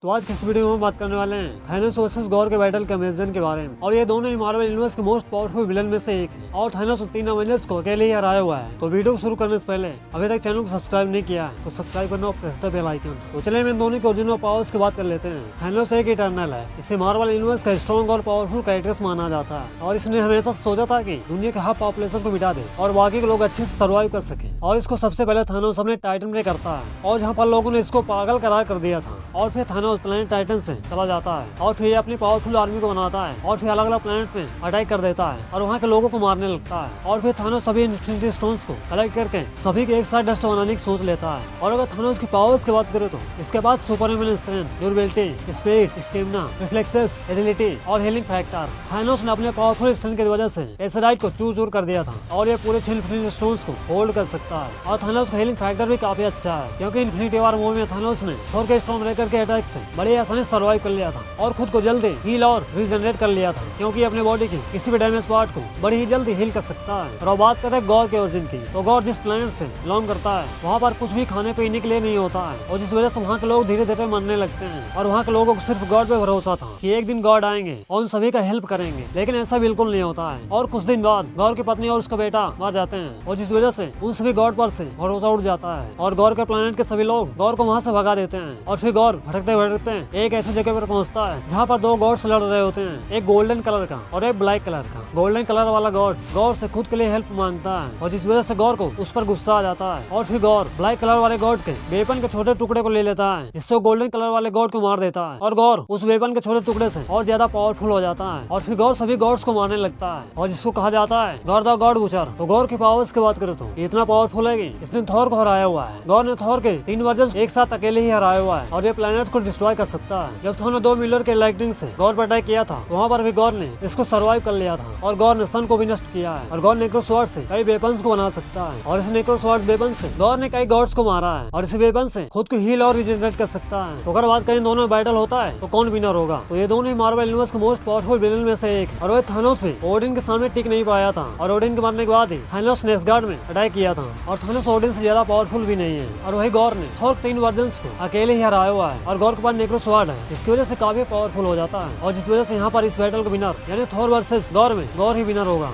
तो आज की इस वीडियो में बात करने वाले हैं थानोस वर्सेस गॉर के बैटल के अमेजन के बारे में। और ये दोनों ही मार्वल यूनिवर्स के मोस्ट पावरफुल विलन में से एक है और थानोस 3 अवेंजर्स को अकेले ही हराया हुआ है। तो वीडियो को शुरू करने से पहले अभी तक चैनल को सब्सक्राइब नहीं किया है तो सब्सक्राइब करना और प्रेस द बेल आइकन। तो चलिए इन दोनों के ओरिजिनल पावर्स की बात कर लेते हैं। थानोस एक इटर्नल है, इसे मार्वल यूनिवर्स का स्ट्रॉन्ग और पावरफुल कैरेक्टर्स माना जाता है और इसने हमेशा सोचा था कि दुनिया के हर पॉपुलेशन को मिटा दे और बाकी के लोग अच्छे से सर्वाइव कर सके। और इसको सबसे पहले थानोस अपने टाइटन में करता है और जहाँ पर लोगों ने इसको पागल करार कर दिया था। और फिर थानोस प्लेनेट टाइटन से चला जाता है और फिर अपनी पावरफुल आर्मी को बनाता है और फिर अलग अलग प्लेनेट पे अटैक कर देता है और वहाँ के लोगों को मारने लगता है। और फिर थानोस सभी इन्फिनिटी स्टोन्स को कलेक्ट करके सभी के एक साथ डस्ट बनाने की सोच लेता है। और अगर थानोस की पावर्स की बात करें तो इसके पास superhuman strength, durability, speed, stamina, reflexes, agility और हीलिंग फैक्टर। थानोस ने अपने पावरफुल स्ट्रेंथ की वजह से एसेराइट को चूर चूर कर दिया था और ये पूरे 6 इन्फिनिटी स्टोन्स को होल्ड कर सकता है। और थानोस का हीलिंग फैक्टर भी काफी अच्छा है क्योंकि इन्फिनिटी वॉर मूवी में थानोस ने थोर के स्टॉर्म ब्रेकर के अटैक से बड़ी आसानी से सर्वाइव कर लिया था और खुद को जल्दी हील और रीजनरेट कर लिया था क्योंकि अपने बॉडी के किसी भी डैमेज पार्ट को बड़ी ही जल्दी हील कर सकता है। और बात करें गॉर के ओरिजिन की तो गॉर जिस प्लेनेट से बिलोंग करता है वहाँ पर कुछ भी खाने पीने के लिए नहीं होता है और जिस वजह से वहाँ के लोग धीरे धीरे मरने लगते हैं। और वहाँ के लोगों को सिर्फ गॉड पे भरोसा था कि एक दिन गॉड आएंगे और उन सभी का हेल्प करेंगे, लेकिन ऐसा बिल्कुल नहीं होता है। और कुछ दिन बाद गौर की पत्नी और उसका बेटा मर जाते हैं और जिस वजह से उन सभी गॉड पर से भरोसा उठ जाता है और गौर के प्लेनेट के सभी लोग गौर को वहाँ से भगा देते हैं। और फिर गौर भटकते भटकते एक ऐसी जगह पर पहुँचता है जहाँ पर दो गॉड्स लड़ रहे होते हैं, एक गोल्डन कलर का और एक ब्लैक कलर का। गोल्डन कलर वाला गॉड गौर से खुद के लिए हेल्प मांगता है और जिस वजह से गौर को उस पर गुस्सा आ जाता है। और फिर गौर ब्लैक कलर वाले गॉड के वेपन के छोटे टुकड़े को ले लेता है जिससे वो गोल्डन कलर वाले गॉड को मार देता है और गौर उस वेपन के छोटे टुकड़े से और ज्यादा पावरफुल हो जाता है। और फिर गौर सभी गॉड्स को मारने लगता है और जिसको कहा जाता है गॉड द गॉड बुचर। तो गौर की पावर्स की बात करें तो इतना पावरफुल है कि इसने थॉर को हराया हुआ है। गौर ने थॉर के 3 वर्जन एक साथ अकेले ही हराया हुआ है और ये प्लेनेट को डिस्ट्रॉय कर सकता है। जब थॉर ने 2 मिलियन के लाइटनिंग से गौर पर अटैक किया था वहाँ पर भी गौर ने इसको सर्वाइव कर लिया था और गौर ने सन को भी नष्ट किया है। और गौर नेक्रो स्वॉर्ड से कई वेपन्स को बना सकता है और इस नेक्रो स्वॉर्ड वेपन से गौर ने कई गॉड्स को मारा है और इस वेपन से खुद को हील और रिजनरेट कर सकता है। तो अगर बात करें दोनों में बैटल होता है तो कौन विनर होगा, तो ये दोनों ही मार्वल यूनिवर्स के मोस्ट पावरफुल विलन में से एक है। और वह थानोस भी ओडिन के सामने टिक नहीं पाया था और ओडिन के मारने के बाद ही थानोस ने एसगार्ड में अटैक किया था और थानोस ओडिन से ज्यादा पावरफुल भी नहीं है। और वही गौर ने थॉर 3 वर्जन्स को अकेले ही हराया हुआ है और गौर के पास नेक्रो स्वॉर्ड है, इसकी वजह से काफी पावरफुल हो जाता है और जिस वजह से यहाँ पर इस बैटल का विनर यानी थॉर वर्सेस गौर में गौर ही विनर होगा।